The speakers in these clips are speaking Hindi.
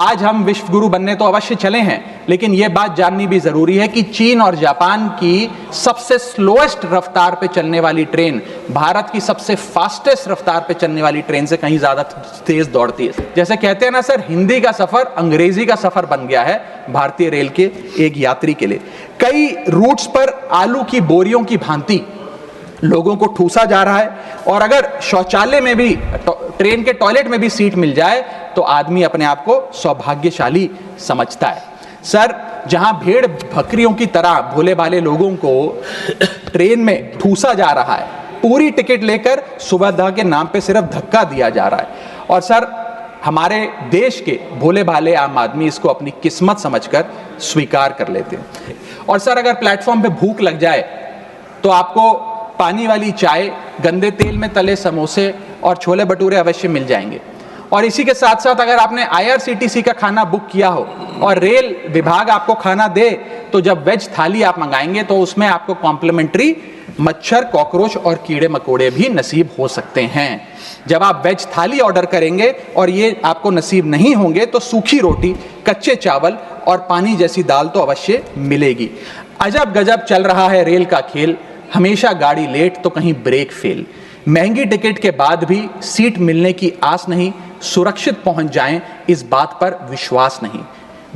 आज हम विश्व गुरु बनने तो अवश्य चले हैं, लेकिन यह बात जाननी भी जरूरी है कि चीन और जापान की सबसे स्लोएस्ट रफ्तार पे चलने वाली ट्रेन भारत की सबसे फास्टेस्ट रफ्तार पे चलने वाली ट्रेन से कहीं ज्यादा तेज दौड़ती है। जैसे कहते हैं ना सर, हिंदी का सफर अंग्रेजी का सफर बन गया है भारतीय रेल के एक यात्री के लिए। कई रूट्स पर आलू की बोरियों की भांति लोगों को ठूसा जा रहा है, और अगर शौचालय में भी, ट्रेन के टॉयलेट में भी सीट मिल जाए तो आदमी अपने आप को सौभाग्यशाली समझता है। सर, जहां भेड़ बकरियों की तरह भोले भाले लोगों को ट्रेन में ठूसा जा रहा है, पूरी टिकट लेकर सुविधा के नाम पे सिर्फ धक्का दिया जा रहा है, और सर हमारे देश के भोले भाले आम आदमी इसको अपनी किस्मत समझकर स्वीकार कर लेते हैं। और सर, अगर प्लेटफॉर्म पे भूख लग जाए तो आपको पानी वाली चाय, गंदे तेल में तले समोसे और छोले भटूरे अवश्य मिल जाएंगे। और इसी के साथ साथ अगर आपने IRCTC का खाना बुक किया हो और रेल विभाग आपको खाना दे, तो जब वेज थाली आप मंगाएंगे तो उसमें आपको कॉम्प्लीमेंट्री मच्छर, कॉकरोच और कीड़े मकोड़े भी नसीब हो सकते हैं। जब आप वेज थाली ऑर्डर करेंगे और ये आपको नसीब नहीं होंगे तो सूखी रोटी, कच्चे चावल और पानी जैसी दाल तो अवश्य मिलेगी। अजब गजब चल रहा है रेल का खेल, हमेशा गाड़ी लेट तो कहीं ब्रेक फेल। महंगी टिकट के बाद भी सीट मिलने की आस नहीं, सुरक्षित पहुंच जाएं इस बात पर विश्वास नहीं।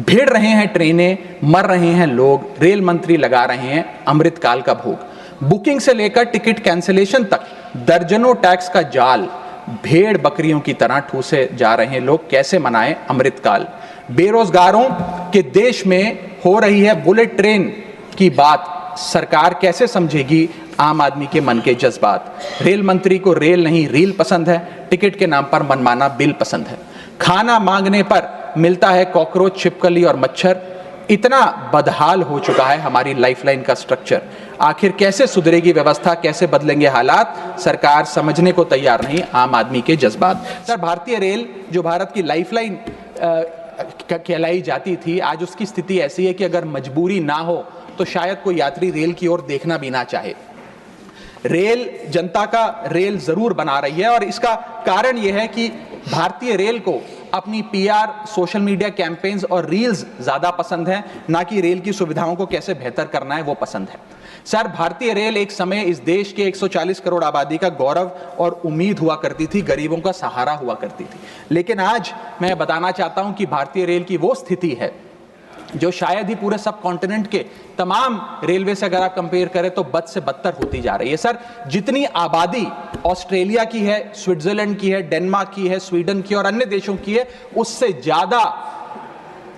भिड़ रहे हैं ट्रेनें, मर रहे हैं लोग, रेल मंत्री लगा रहे हैं अमृतकाल का भोग। बुकिंग से लेकर टिकट कैंसिलेशन तक दर्जनों टैक्स का जाल, भेड़ बकरियों की तरह ठूसे जा रहे हैं लोग, कैसे मनाएं अमृतकाल। बेरोजगारों के देश में हो रही है बुलेट ट्रेन की बात, सरकार कैसे समझेगी आम आदमी के मन के जज्बात। रेल मंत्री को रेल नहीं रील पसंद है, टिकट के नाम पर मनमाना बिल पसंद है। खाना मांगने पर मिलता है कॉकरोच, छिपकली और मच्छर। इतना बदहाल हो चुका है हमारी लाइफलाइन का स्ट्रक्चर। आखिर कैसे सुधरेगी व्यवस्था, कैसे बदलेंगे हालात, सरकार समझने को तैयार नहीं आम आदमी के जज्बात। सर, भारतीय रेल जो भारत की लाइफलाइन कहलाई जाती थी, आज उसकी स्थिति ऐसी है कि अगर मजबूरी ना हो तो शायद कोई यात्री रेल की ओर देखना भी ना चाहे। रेल जनता का रेल जरूर बना रही है, और इसका कारण यह है कि भारतीय रेल को अपनी PR, सोशल मीडिया कैंपेन्स और रील्स ज्यादा पसंद है, ना कि रेल की सुविधाओं को कैसे बेहतर करना है वो पसंद है। सर, भारतीय रेल एक समय इस देश के 140 करोड़ आबादी का गौरव और उम्मीद हुआ करती थी, गरीबों का सहारा हुआ करती थी। लेकिन आज मैं बताना चाहता हूं कि भारतीय रेल की वो स्थिति है जो शायद ही पूरे सब कॉन्टिनेंट के तमाम रेलवे से अगर आप कंपेयर करें तो बद से बदतर होती जा रही है। सर, जितनी आबादी ऑस्ट्रेलिया की है, स्विट्जरलैंड की है, डेनमार्क की है, स्वीडन की और अन्य देशों की है, उससे ज्यादा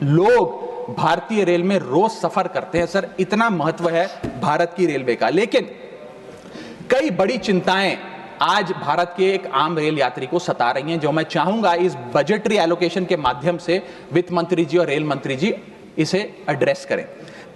लोग भारतीय रेल में रोज सफर करते हैं। सर, इतना महत्व है भारत की रेलवे का। लेकिन कई बड़ी चिंताएं आज भारत के एक आम रेल यात्री को सता रही हैं, जो मैं चाहूंगा इस बजटरी एलोकेशन के माध्यम से वित्त मंत्री जी और रेल मंत्री जी इसे एड्रेस करें।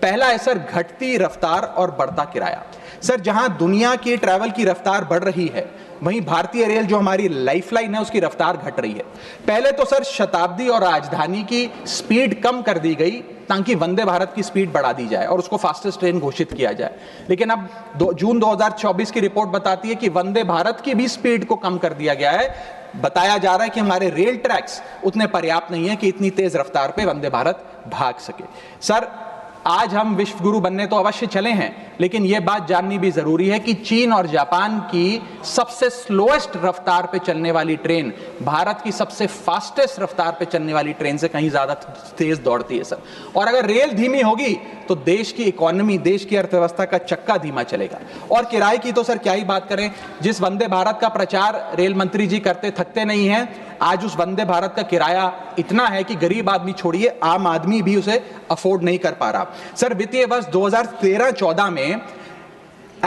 पहला है सर, घटती रफ्तार और बढ़ता किराया। सर, जहां दुनिया की ट्रैवल की रफ्तार बढ़ रही है, वहीं भारतीय रेल जो हमारी लाइफलाइन है उसकी रफ्तार घट रही है। पहले तो सर शताब्दी और राजधानी की स्पीड कम कर दी गई ताकि वंदे भारत की स्पीड बढ़ा दी जाए और उसको फास्टेस्ट ट्रेन घोषित किया जाए। लेकिन अब जून 2024 की रिपोर्ट बताती है कि वंदे भारत की भी स्पीड को कम कर दिया गया है। बताया जा रहा है कि हमारे रेल ट्रैक्स उतने पर्याप्त नहीं है कि इतनी तेज रफ्तार पे वंदे भारत भाग सके। सर, आज हम विश्व गुरु बनने तो अवश्य चले हैं, लेकिन यह बात जाननी भी जरूरी है कि चीन और जापान की सबसे स्लोएस्ट रफ्तार पे चलने वाली ट्रेन भारत की सबसे फास्टेस्ट रफ्तार पे चलने वाली ट्रेन से कहीं ज्यादा तेज दौड़ती है। सर, और अगर रेल धीमी होगी तो देश की इकोनॉमी, देश की अर्थव्यवस्था का चक्का धीमा चलेगा। और किराए की तो सर क्या ही बात करें, जिस वंदे भारत का प्रचार रेल मंत्री जी करते थकते नहीं हैं, आज उस वंदे भारत का किराया इतना है कि गरीब आदमी छोड़िए, आम आदमी भी उसे अफोर्ड नहीं कर पा रहा। सर, वित्तीय वर्ष 2013-14 में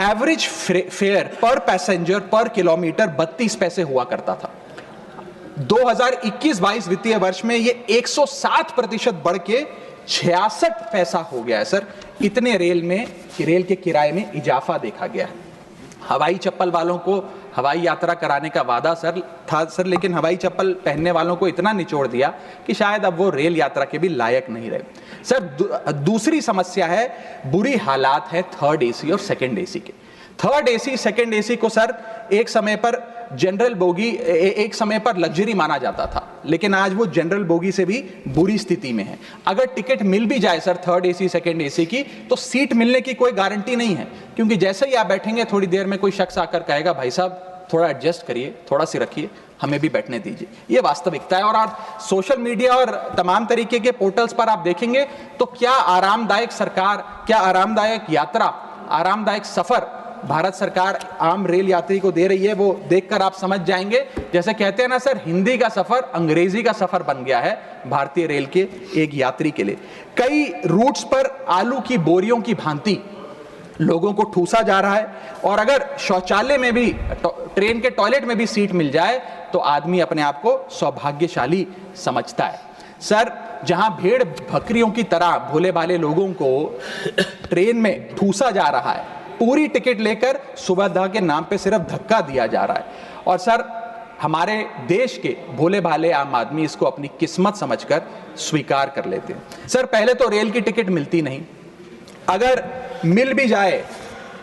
एवरेज फेयर पर पैसेंजर पर किलोमीटर 32 पैसे हुआ करता था। 2021-22 वित्तीय वर्ष में ये 107% बढ़ के 66 पैसा हो गया है। सर, इतने रेल के किराए में इजाफा देखा गया है। हवाई चप्पल वालों को हवाई यात्रा कराने का वादा सर था सर, लेकिन हवाई चप्पल पहनने वालों को इतना निचोड़ दिया कि शायद अब वो रेल यात्रा के भी लायक नहीं रहे। सर, दूसरी समस्या है, बुरी हालात है थर्ड AC और सेकंड AC के। थर्ड AC, सेकंड AC को सर एक समय पर जनरल बोगी, एक समय पर लग्जरी माना जाता था, लेकिन आज वो जनरल बोगी से भी बुरी स्थिति में है। अगर टिकट मिल भी जाए sir third AC second AC की, तो सीट मिलने की कोई गारंटी नहीं है, क्योंकि जैसे ही आप बैठेंगे थोड़ी देर में कोई शख्स आकर कहेगा भाई साहब थोड़ा एडजस्ट करिए, थोड़ा सी रखिए, हमें भी बैठने दीजिए। ये वास्तविकता है। और आप सोशल मीडिया और तमाम तरीके के पोर्टल्स पर आप देखेंगे तो क्या आरामदायक सरकार, क्या आरामदायक यात्रा, आरामदायक सफर भारत सरकार आम रेल यात्री को दे रही है, वो देखकर आप समझ जाएंगे। जैसे कहते हैं ना सर, हिंदी का सफर अंग्रेजी का सफर बन गया है भारतीय रेल के एक यात्री के लिए। कई रूट्स पर आलू की बोरियों की भांति लोगों को ठूसा जा रहा है, और अगर शौचालय में भी, ट्रेन के टॉयलेट में भी सीट मिल जाए तो आदमी अपने आप को सौभाग्यशाली समझता है। सर, जहां भेड़ बकरियों की तरह भोले भाले लोगों को ट्रेन में ठूसा जा रहा है, पूरी टिकट लेकर सुविधा के नाम पे सिर्फ धक्का दिया जा रहा है, और सर हमारे देश के भोले भाले आम आदमी इसको अपनी किस्मत समझकर स्वीकार कर लेते हैं। सर, पहले तो रेल की टिकट मिलती नहीं, अगर मिल भी जाए,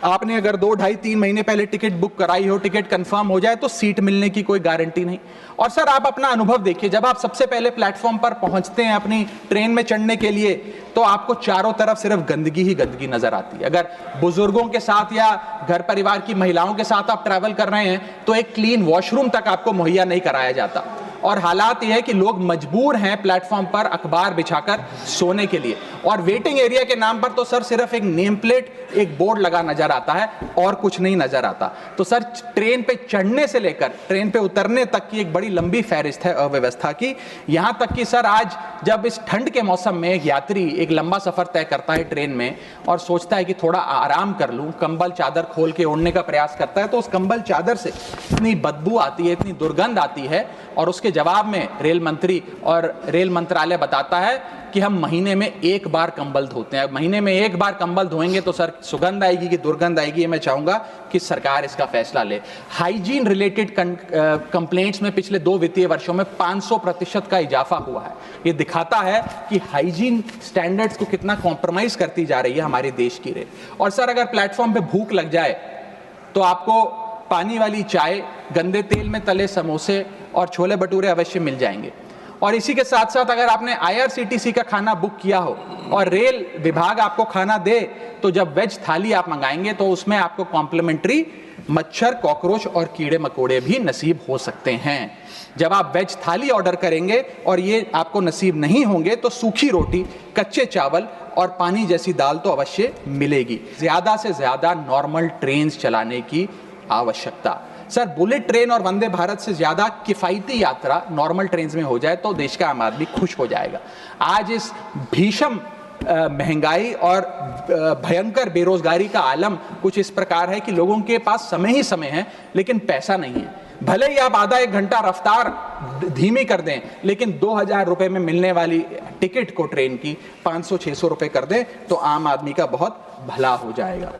आपने अगर 2, 2.5, 3 महीने पहले टिकट बुक कराई हो, टिकट कंफर्म हो जाए तो सीट मिलने की कोई गारंटी नहीं। और सर आप अपना अनुभव देखिए, जब आप सबसे पहले प्लेटफॉर्म पर पहुंचते हैं अपनी ट्रेन में चढ़ने के लिए, तो आपको चारों तरफ सिर्फ गंदगी ही गंदगी नजर आती है। अगर बुजुर्गों के साथ या घर परिवार की महिलाओं के साथ आप ट्रैवल कर रहे हैं तो एक क्लीन वॉशरूम तक आपको मुहैया नहीं कराया जाता, और हालात यह है कि लोग मजबूर हैं प्लेटफॉर्म पर अखबार बिछाकर सोने के लिए, और वेटिंग एरिया के नाम पर तो सर सिर्फ एक नेम प्लेट, एक बोर्ड लगा नजर आता है और कुछ नहीं नजर आता। तो सर ट्रेन पे चढ़ने से लेकर ट्रेन पे उतरने तक की एक बड़ी लंबी फहरिस्त है अव्यवस्था की। यहां तक कि सर आज जब इस ठंड के मौसम में एक यात्री एक लंबा सफर तय करता है ट्रेन में और सोचता है कि थोड़ा आराम कर लूं, कंबल चादर खोल के ओढ़ने का प्रयास करता है, तो उस कंबल चादर से इतनी बदबू आती है, इतनी दुर्गंध आती है, और उसके जवाब में रेल मंत्री और रेल मंत्रालय बताता है कि हम महीने में 1 बार कंबल धोते हैं। महीने में 1 बार कंबल धोएंगे तो सर सुगंध आएगी कि दुर्गंध आएगी, मैं चाहूंगा कि सरकार इसका फैसला ले। हाइजीन रिलेटेड कंप्लेंट्स में पिछले 2 वित्तीय वर्षों में 500% का इजाफा हुआ है। ये दिखाता है कि हाइजीन स्टैंडर्ड्स को कितना कॉम्प्रोमाइज करती जा रही है हमारे देश की रेल। और सर अगर प्लेटफॉर्म पे भूख लग जाए तो आपको पानी वाली चाय, गंदे तेल में तले समोसे और छोले भटूरे अवश्य मिल जाएंगे। और इसी के साथ साथ अगर आपने IRCTC का खाना बुक किया हो और रेल विभाग आपको खाना दे, तो जब वेज थाली आप मंगाएंगे तो उसमें आपको कॉम्प्लीमेंट्री मच्छर, कॉकरोच और कीड़े मकोड़े भी नसीब हो सकते हैं। जब आप वेज थाली ऑर्डर करेंगे और ये आपको नसीब नहीं होंगे तो सूखी रोटी, कच्चे चावल और पानी जैसी दाल तो अवश्य मिलेगी। ज्यादा से ज्यादा नॉर्मल ट्रेन चलाने की आवश्यकता। सर बुलेट ट्रेन और वंदे भारत से ज्यादा किफायती यात्रा नॉर्मल ट्रेन में हो जाए तो देश का आम आदमी खुश हो जाएगा। आज इस भीषण महंगाई और भयंकर बेरोजगारी का आलम कुछ इस प्रकार है कि लोगों के पास समय ही समय है लेकिन पैसा नहीं है। भले ही आप आधा 1 घंटा रफ्तार धीमी कर दें, लेकिन 2000 रुपए में मिलने वाली टिकट को ट्रेन की 500-600 रुपए कर दें तो आम आदमी का बहुत भला हो जाएगा।